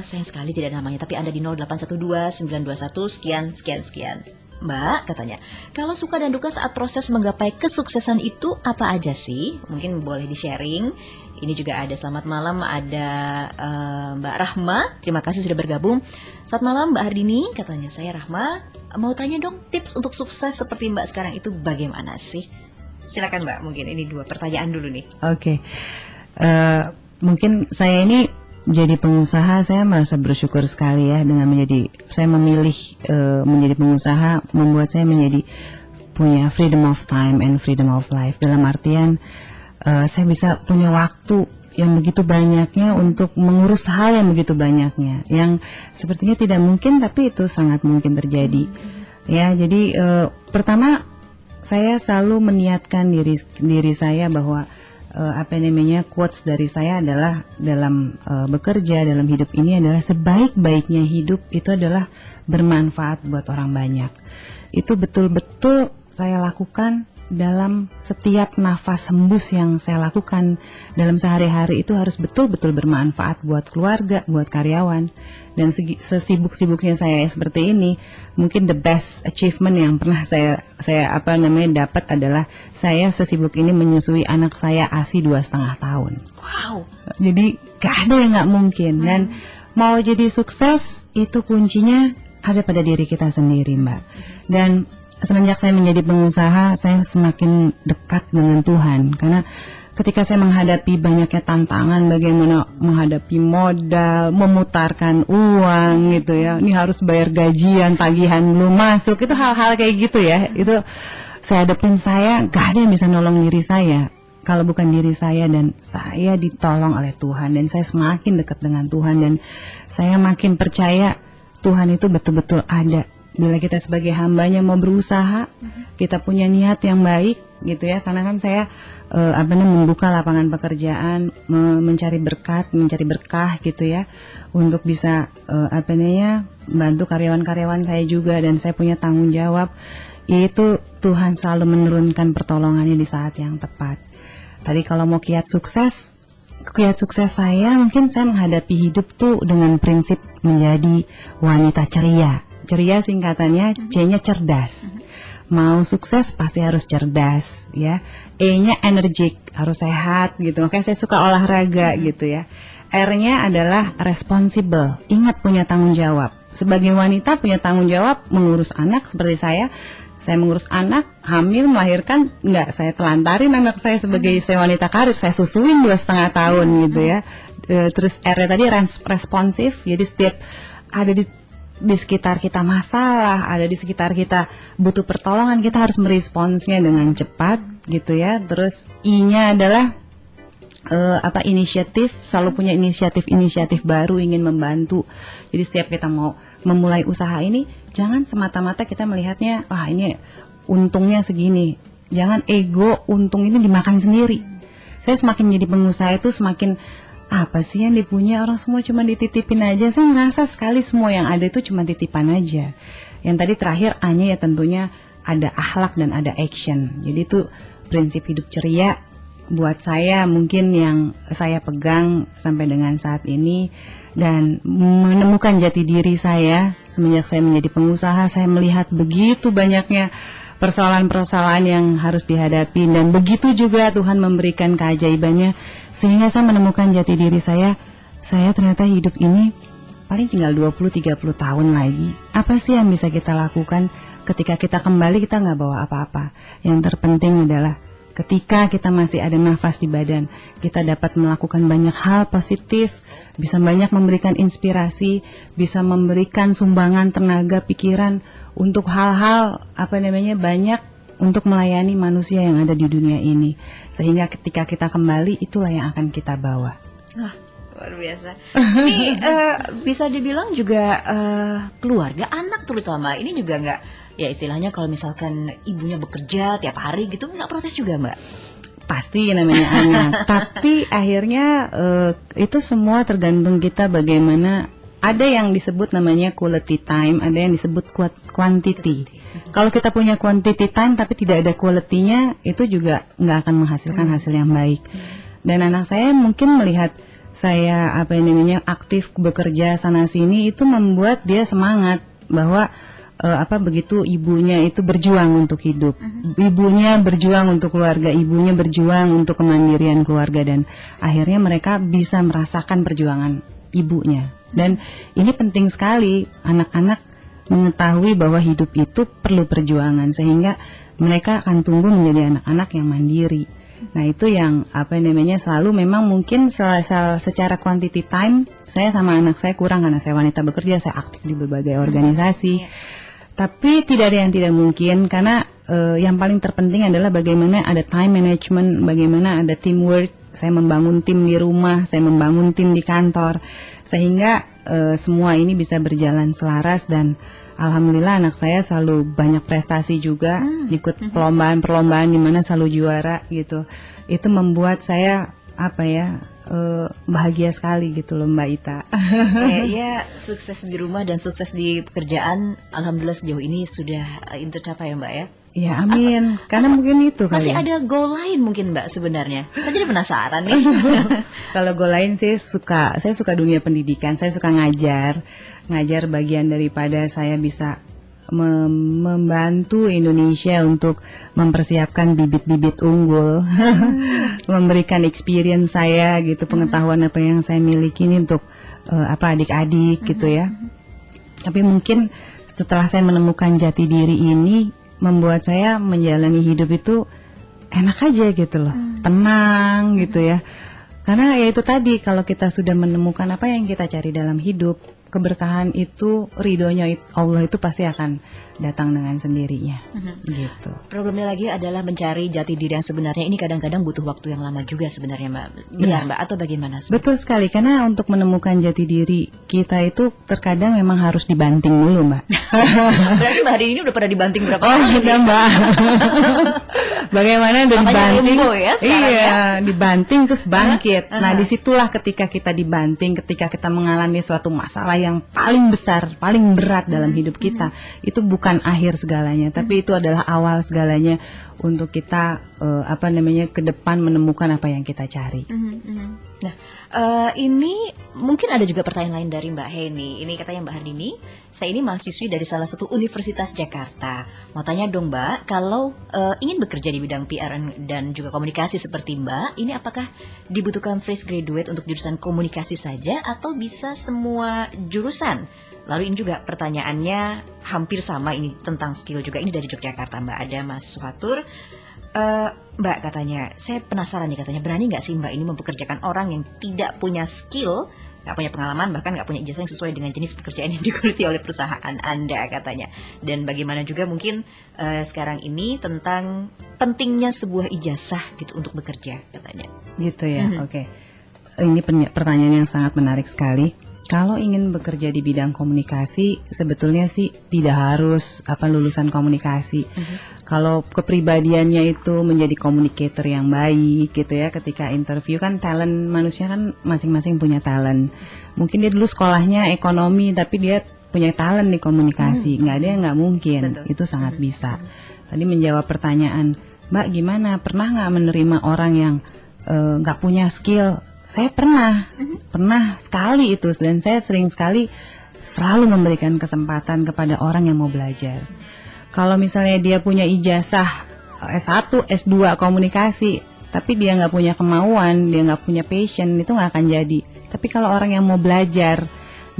sayang sekali tidak ada namanya, tapi Anda di 0812 921 sekian. Mbak katanya, kalau suka dan duka saat proses menggapai kesuksesan itu apa aja sih? Mungkin boleh di-sharing. Ini juga ada selamat malam, ada Mbak Rahma. Terima kasih sudah bergabung. Selamat malam Mbak Hardini, katanya saya Rahma. Mau tanya dong tips untuk sukses seperti Mbak sekarang itu bagaimana sih? Silakan Mbak, mungkin ini 2 pertanyaan dulu nih. Oke. Mungkin saya ini jadi pengusaha, saya merasa bersyukur sekali ya dengan saya memilih menjadi pengusaha, membuat saya menjadi punya freedom of time and freedom of life. Dalam artian saya bisa punya waktu yang begitu banyaknya untuk mengurus hal yang begitu banyaknya, yang sepertinya tidak mungkin tapi itu sangat mungkin terjadi. Ya, jadi pertama saya selalu meniatkan diri saya bahwa quotes dari saya adalah dalam bekerja, dalam hidup ini adalah sebaik-baiknya hidup itu adalah bermanfaat buat orang banyak. Itu betul-betul saya lakukan dalam setiap nafas hembus yang saya lakukan dalam sehari-hari, itu harus betul-betul bermanfaat buat keluarga, buat karyawan. Dan sesibuk-sibuknya saya seperti ini, mungkin the best achievement yang pernah saya dapat adalah saya sesibuk ini menyusui anak saya ASI 2,5 tahun. Wow. Jadi gak ada yang gak mungkin. Dan mau jadi sukses itu kuncinya ada pada diri kita sendiri, Mbak. Dan semenjak saya menjadi pengusaha, saya semakin dekat dengan Tuhan. Karena ketika saya menghadapi banyaknya tantangan, bagaimana menghadapi modal, memutarkan uang gitu ya. Ini harus bayar gajian, tagihan belum masuk, itu hal-hal kayak gitu ya. Itu saya hadapin, saya gak ada yang bisa nolong diri saya kalau bukan diri saya, dan saya ditolong oleh Tuhan. Dan saya semakin dekat dengan Tuhan, dan saya makin percaya Tuhan itu betul-betul ada. Bila kita sebagai hambanya mau berusaha, kita punya niat yang baik gitu ya. Karena kan saya membuka lapangan pekerjaan, mencari berkah gitu ya, untuk bisa bantu karyawan-karyawan saya juga, dan saya punya tanggung jawab. Itu Tuhan selalu menurunkan pertolongannya di saat yang tepat. Tadi kalau mau kiat sukses saya, mungkin saya menghadapi hidup tuh dengan prinsip menjadi wanita ceria. Ceria singkatannya, C-nya cerdas. Mau sukses pasti harus cerdas ya. E-nya energik, harus sehat gitu. Makanya saya suka olahraga gitu ya. R-nya adalah responsible, ingat punya tanggung jawab. Sebagai wanita punya tanggung jawab mengurus anak seperti saya. Saya mengurus anak, hamil, melahirkan, enggak, saya telantarin anak saya sebagai saya wanita karir, saya susuin 2,5 tahun gitu ya. Terus R-nya tadi responsif, jadi setiap ada di sekitar kita masalah, ada di sekitar kita butuh pertolongan, kita harus meresponsnya dengan cepat gitu ya. Terus I-nya adalah inisiatif, selalu punya inisiatif baru, ingin membantu. Jadi setiap kita mau memulai usaha ini, jangan semata-mata kita melihatnya, wah ini untungnya segini. Jangan ego, untung ini dimakan sendiri. Saya semakin jadi pengusaha itu semakin apa sih yang dipunya, orang semua cuma dititipin aja. Saya merasa sekali semua yang ada itu cuma titipan aja. Yang tadi terakhir A-nya ya tentunya ada akhlak dan ada action. Jadi itu prinsip hidup ceria buat saya, mungkin yang saya pegang sampai dengan saat ini. Dan menemukan jati diri saya semenjak saya menjadi pengusaha, saya melihat begitu banyaknya persoalan-persoalan yang harus dihadapi, dan begitu juga Tuhan memberikan keajaibannya sehingga saya menemukan jati diri saya ternyata hidup ini paling tinggal 20-30 tahun lagi. Apa sih yang bisa kita lakukan ketika kita kembali, kita nggak bawa apa-apa. Yang terpenting adalah ketika kita masih ada nafas di badan, kita dapat melakukan banyak hal positif, bisa banyak memberikan inspirasi, bisa memberikan sumbangan tenaga, pikiran untuk hal-hal banyak untuk melayani manusia yang ada di dunia ini. Sehingga ketika kita kembali, itulah yang akan kita bawa. Luar biasa. Ini bisa dibilang juga keluarga, anak terutama, ini juga nggak, ya istilahnya kalau misalkan ibunya bekerja tiap hari gitu, nggak protes juga, Mbak? Pasti namanya anak. Tapi akhirnya itu semua tergantung kita bagaimana. Ada yang disebut namanya quality time, ada yang disebut quantity. Kalau kita punya quantity time tapi tidak ada quality-nya, itu juga nggak akan menghasilkan hasil yang baik. Dan anak saya mungkin melihat saya aktif bekerja sana sini, itu membuat dia semangat bahwa begitu ibunya itu berjuang untuk hidup, ibunya berjuang untuk keluarga, ibunya berjuang untuk kemandirian keluarga, dan akhirnya mereka bisa merasakan perjuangan ibunya. Dan ini penting sekali anak-anak mengetahui bahwa hidup itu perlu perjuangan, sehingga mereka akan tumbuh menjadi anak-anak yang mandiri. Nah itu yang selalu memang mungkin secara quantity time saya sama anak saya kurang, karena saya wanita bekerja, saya aktif di berbagai organisasi. Tapi tidak ada yang tidak mungkin, karena yang paling terpenting adalah bagaimana ada time management, bagaimana ada teamwork, saya membangun tim di rumah, saya membangun tim di kantor, sehingga semua ini bisa berjalan selaras dan alhamdulillah anak saya selalu banyak prestasi juga, ikut perlombaan-perlombaan di mana selalu juara gitu. Itu membuat saya bahagia sekali gitu loh Mbak Ita. Kayaknya sukses di rumah dan sukses di pekerjaan, alhamdulillah sejauh ini sudah tercapai ya Mbak ya. Ya amin, karena mungkin itu kali. Masih ya. ada goal lain mungkin Mbak sebenarnya. Saya jadi penasaran nih. Kalau goal lain saya suka dunia pendidikan, saya suka ngajar bagian daripada saya bisa membantu Indonesia untuk mempersiapkan bibit-bibit unggul, memberikan experience saya gitu, pengetahuan apa yang saya miliki ini untuk adik-adik gitu ya. Tapi mungkin setelah saya menemukan jati diri ini, membuat saya menjalani hidup itu enak aja gitu loh, tenang gitu ya. Karena ya itu tadi, kalau kita sudah menemukan apa yang kita cari dalam hidup, keberkahan itu, ridhonya Allah itu pasti akan datang dengan sendirinya. Gitu. Problemnya lagi adalah mencari jati diri yang sebenarnya. Ini kadang-kadang butuh waktu yang lama juga sebenarnya Mbak. Benar Mbak atau bagaimana? Betul sekali, karena untuk menemukan jati diri kita itu terkadang memang harus dibanting dulu Mbak. Berarti Mbak hari ini udah pernah dibanting berapa kali? Oh sudah Mbak. Bagaimana dibanting? Ya, iya, dibanting terus bangkit. Nah disitulah ketika kita dibanting, ketika kita mengalami suatu masalah yang paling besar, paling berat dalam hidup kita, itu bukan akhir segalanya, tapi itu adalah awal segalanya untuk kita ke depan menemukan apa yang kita cari. Nah, ini mungkin ada juga pertanyaan lain dari Mbak Heni. Ini katanya Mbak Hardini, saya ini mahasiswi dari salah satu Universitas Jakarta. Mau tanya dong Mbak, kalau ingin bekerja di bidang PR dan juga komunikasi seperti Mbak, ini apakah dibutuhkan fresh graduate untuk jurusan komunikasi saja atau bisa semua jurusan? Lalu ini juga pertanyaannya hampir sama, ini tentang skill juga. Ini dari Yogyakarta Mbak, ada Mas Fatur. Mbak katanya, saya penasaran nih, katanya berani nggak sih Mbak ini mempekerjakan orang yang tidak punya skill, nggak punya pengalaman, bahkan nggak punya ijazah yang sesuai dengan jenis pekerjaan yang digeluti oleh perusahaan Anda katanya. Dan bagaimana juga mungkin sekarang ini tentang pentingnya sebuah ijazah gitu untuk bekerja katanya. Gitu ya, oke. Ini pertanyaan yang sangat menarik sekali. Kalau ingin bekerja di bidang komunikasi, sebetulnya sih tidak harus lulusan komunikasi. Kalau kepribadiannya itu menjadi communicator yang baik gitu ya, ketika interview kan talent manusia kan masing-masing punya talent. Mungkin dia dulu sekolahnya ekonomi tapi dia punya talent di komunikasi, nggak ada yang nggak mungkin. Betul. Itu sangat bisa. Tadi menjawab pertanyaan, Mbak gimana, pernah nggak menerima orang yang nggak punya skill? Saya pernah sekali itu, dan saya sering sekali selalu memberikan kesempatan kepada orang yang mau belajar. Kalau misalnya dia punya ijazah S1, S2 komunikasi, tapi dia nggak punya kemauan, dia nggak punya passion, itu nggak akan jadi. Tapi kalau orang yang mau belajar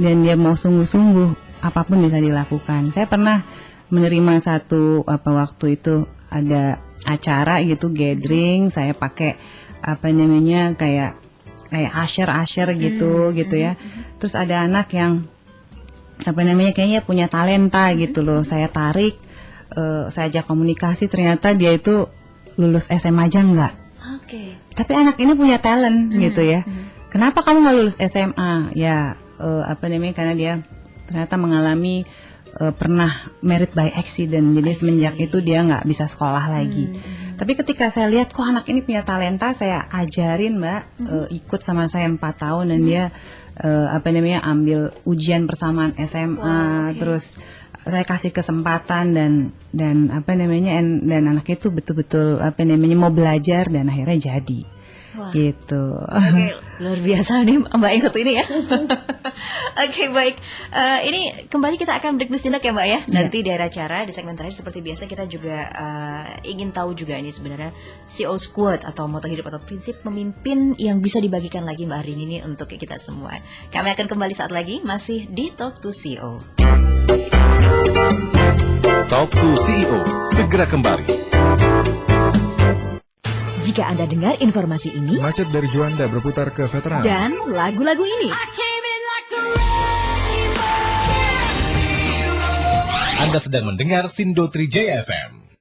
dan dia mau sungguh-sungguh, apapun bisa dilakukan. Saya pernah menerima satu waktu itu ada acara gitu, gathering, saya pakai kayak asher gitu ya. Terus ada anak yang kayaknya punya talenta gitu loh. Saya tarik, saya ajak komunikasi, ternyata dia itu lulus SMA aja enggak. Oke. Tapi anak ini punya talent gitu ya. Kenapa kamu nggak lulus SMA? Ya karena dia ternyata mengalami pernah married by accident. Jadi semenjak itu dia nggak bisa sekolah lagi. Tapi ketika saya lihat kok anak ini punya talenta, saya ajarin Mbak, ikut sama saya 4 tahun dan dia ambil ujian persamaan SMA, terus saya kasih kesempatan dan anak itu betul-betul mau belajar dan akhirnya jadi. Wah. Gitu. Oke, luar biasa nih Mbak yang satu ini ya. Oke, baik. Ini kembali kita akan break dulu sejenak ya Mbak ya. Nanti di acara di segmen terakhir seperti biasa kita juga ingin tahu juga ini sebenarnya CEO Squad atau moto hidup atau prinsip pemimpin yang bisa dibagikan lagi Mbak hari ini untuk kita semua. Kami akan kembali saat lagi masih di Talk to CEO. Talk to CEO segera kembali. Jika Anda dengar informasi ini, Macet dari Juanda berputar ke veteran. dan lagu-lagu ini, Anda sedang mendengar Sindo Trijaya FM.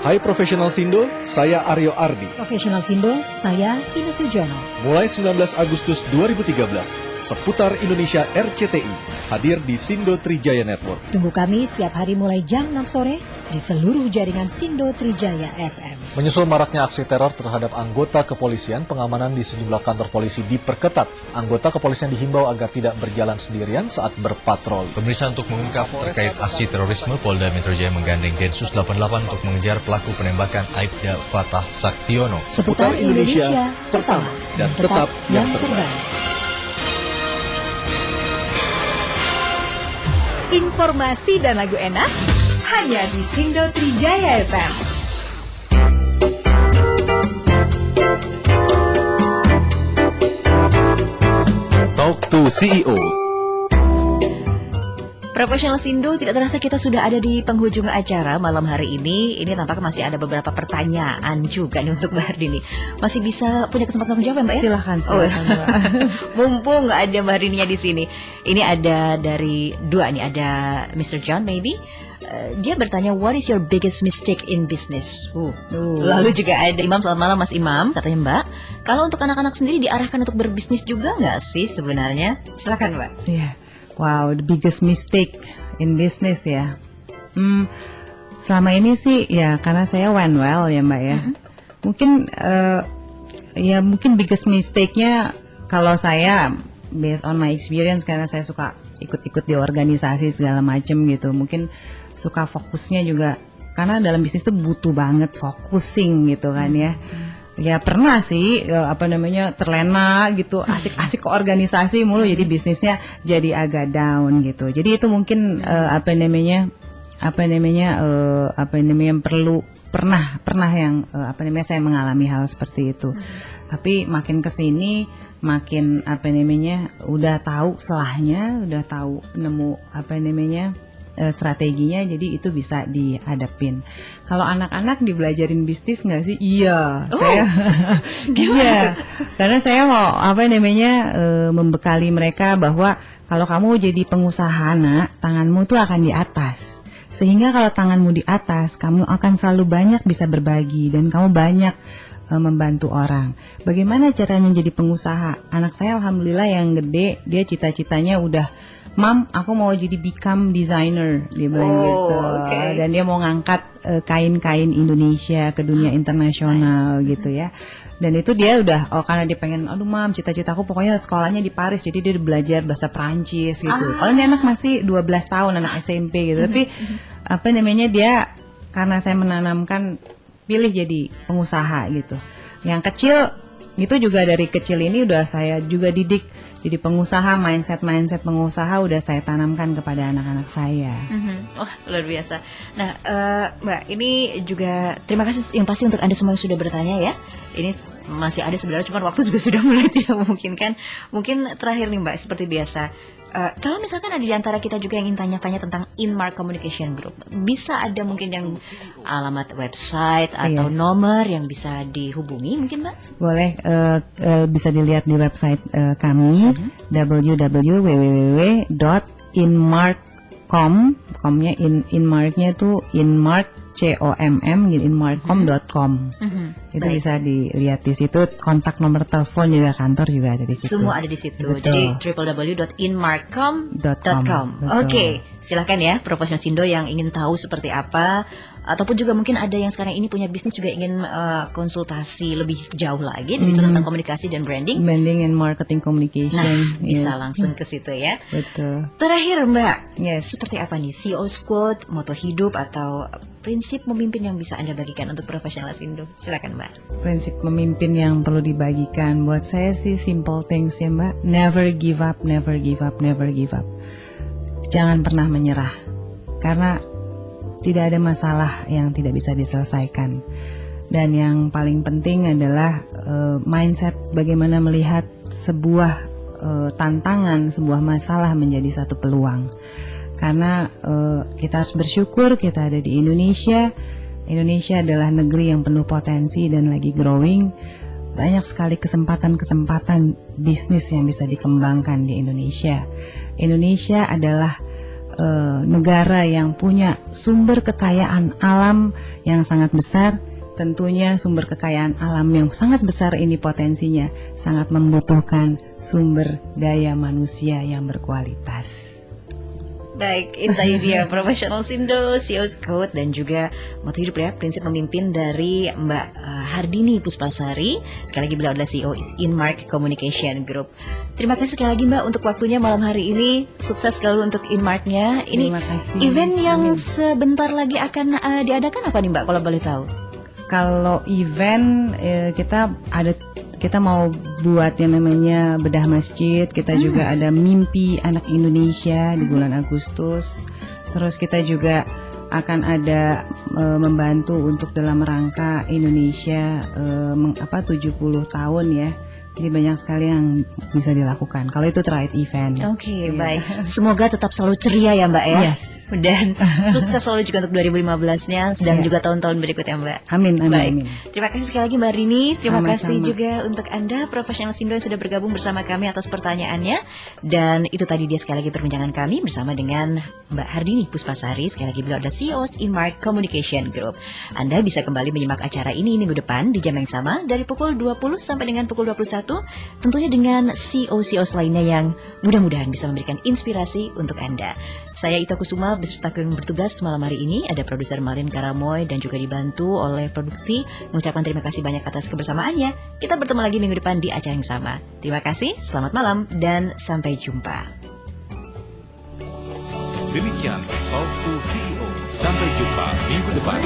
Hai Profesional Sindo, saya Aryo Ardi. Profesional Sindo, saya Tina Sujono. Mulai 19 Agustus 2013, seputar Indonesia RCTI hadir di Sindo Trijaya Network. Tunggu kami setiap hari mulai jam 6 sore di seluruh jaringan Sindo Trijaya FM. Menyusul maraknya aksi teror terhadap anggota kepolisian, pengamanan di sejumlah kantor polisi diperketat. Anggota kepolisian dihimbau agar tidak berjalan sendirian saat berpatroli. Pemirsa, untuk mengungkap terkait aksi terorisme, Polda Metro Jaya menggandeng Densus 88 untuk mengejar pelaku penembakan Aibda Fatah Saktiono. Seputar Indonesia pertama dan tetap yang terbaik. Informasi dan lagu enak hanya di Sindo Trijaya FM. Talk to CEO. Profesional Sindo, tidak terasa kita sudah ada di penghujung acara malam hari ini. Ini tampaknya masih ada beberapa pertanyaan juga nih untuk Mbak Hardini. Masih bisa punya kesempatan menjawab ya Mbak ya? Silahkan Mbak. Mumpung nggak ada Mbak Hardininya di sini. Ini ada dari dua nih, ada Mr. John maybe. Dia bertanya, what is your biggest mistake in business? Lalu juga ada Imam, selamat malam Mas Imam, katanya Mbak. Kalau untuk anak-anak sendiri diarahkan untuk berbisnis juga nggak sih sebenarnya? Silakan Mbak. Iya. Wow, the biggest mistake in business ya. Selama ini sih ya karena saya went well ya Mbak ya. Mungkin biggest mistake-nya kalau saya based on my experience, karena saya suka ikut-ikut di organisasi segala macam gitu. Mungkin suka fokusnya juga karena dalam bisnis tuh butuh banget focusing gitu kan ya. Ya pernah sih terlena gitu, asik-asik ke organisasi mulu, jadi bisnisnya jadi agak down gitu. Jadi itu mungkin pernah yang saya mengalami hal seperti itu. Tapi makin kesini makin udah tahu selahnya, udah tahu nemu strateginya, jadi itu bisa dihadapin. Kalau anak-anak dibelajarin bisnis nggak sih? Iya, saya iya, karena saya mau membekali mereka bahwa kalau kamu jadi pengusaha tanganmu tuh akan di atas. Sehingga kalau tanganmu di atas, kamu akan selalu banyak bisa berbagi dan kamu banyak membantu orang. Bagaimana caranya jadi pengusaha? Anak saya alhamdulillah yang gede, dia cita-citanya udah, Mam, aku mau jadi become designer, dia bilang gitu. Okay. Dan dia mau ngangkat kain-kain Indonesia ke dunia internasional gitu ya. Dan itu dia udah, karena dia pengen, aduh Mam, cita-citaku pokoknya sekolahnya di Paris, jadi dia belajar bahasa Prancis gitu. Kalau ini anak masih 12 tahun, anak SMP gitu. Tapi dia, karena saya menanamkan, pilih jadi pengusaha gitu. Yang kecil, itu juga dari kecil ini udah saya juga didik. Jadi pengusaha, mindset pengusaha udah saya tanamkan kepada anak-anak saya. Wah, luar biasa. Nah, Mbak, ini juga terima kasih yang pasti untuk Anda semua yang sudah bertanya ya. Ini masih ada sebenarnya, cuma waktu juga sudah mulai tidak memungkinkan. Mungkin terakhir nih Mbak, seperti biasa. Kalau misalkan ada di antara kita juga yang ingin tanya-tanya tentang Inmark Communication Group, bisa ada mungkin yang alamat website atau nomor yang bisa dihubungi mungkin Mbak? Boleh, bisa dilihat di website kami, www.inmark.com, komnya inmarknya itu inmark COMM, inmarkcom.com. Itu baik. Bisa dilihat di situ, kontak nomor telepon juga, kantor juga ada di situ. Semua ada di situ. Betul. Jadi www.inmarkcom.com. Oke, silakan ya Profesional Sindo yang ingin tahu seperti apa, ataupun juga mungkin ada yang sekarang ini punya bisnis juga ingin konsultasi lebih jauh lagi itu tentang komunikasi dan branding and marketing communication. Nah, bisa langsung ke situ ya. Betul. Terakhir Mbak, seperti apa nih CEO's quote, moto hidup atau prinsip memimpin yang bisa Anda bagikan untuk Profesional Sindo? Silakan Mbak. Prinsip memimpin yang perlu dibagikan buat saya sih simple things ya Mbak. Never give up, never give up, never give up. Jangan pernah menyerah. Karena tidak ada masalah yang tidak bisa diselesaikan. Dan yang paling penting adalah mindset bagaimana melihat sebuah tantangan, sebuah masalah menjadi satu peluang. Karena kita harus bersyukur kita ada di Indonesia. Indonesia adalah negeri yang penuh potensi dan lagi growing. Banyak sekali kesempatan-kesempatan bisnis yang bisa dikembangkan di Indonesia. Indonesia adalah negara yang punya sumber kekayaan alam yang sangat besar, tentunya sumber kekayaan alam yang sangat besar ini potensinya sangat membutuhkan sumber daya manusia yang berkualitas. Baik, itu tadi dia Professional Sindo, CEO's Code dan juga moto hidup ya, prinsip memimpin dari Mbak Hardini Puspasari. Sekali lagi beliau adalah CEO Inmark Communication Group. Terima kasih sekali lagi Mbak untuk waktunya malam hari ini. Sukses selalu untuk Inmarknya. Ini event yang sebentar lagi akan diadakan apa nih Mbak kalau boleh tahu? Kalau event kita mau buat yang namanya bedah masjid. Kita juga ada mimpi anak Indonesia di bulan Agustus. Terus kita juga akan ada membantu untuk dalam rangka Indonesia 70 tahun ya. Jadi banyak sekali yang bisa dilakukan. Kalau itu terkait event. Oke, baik. Semoga tetap selalu ceria ya Mbak ya. Yes. Dan sukses selalu juga untuk 2015-nya dan juga tahun-tahun berikutnya Mbak. Amin, amin, baik. amin. Terima kasih sekali lagi Mbak Rini. Terima Sama-sama. kasih juga untuk Anda Professional Sindo yang sudah bergabung bersama kami atas pertanyaannya. Dan itu tadi dia sekali lagi perbincangan kami bersama dengan Mbak Hardini Puspasari. Sekali lagi beliau adalah CEO Inmark Communication Group. Anda bisa kembali menyimak acara ini minggu depan di jam yang sama dari pukul 20 sampai dengan pukul 21. Tentunya dengan CEO-CEO lainnya yang mudah-mudahan bisa memberikan inspirasi untuk Anda. Saya Ita Kusuma beserta yang bertugas malam hari ini. Ada produser Malin Karamoy dan juga dibantu oleh produksi. Mengucapkan terima kasih banyak atas kebersamaannya. Kita bertemu lagi minggu depan di acara yang sama. Terima kasih, selamat malam dan sampai jumpa. Demikian Talk to CEO. Sampai jumpa minggu depan.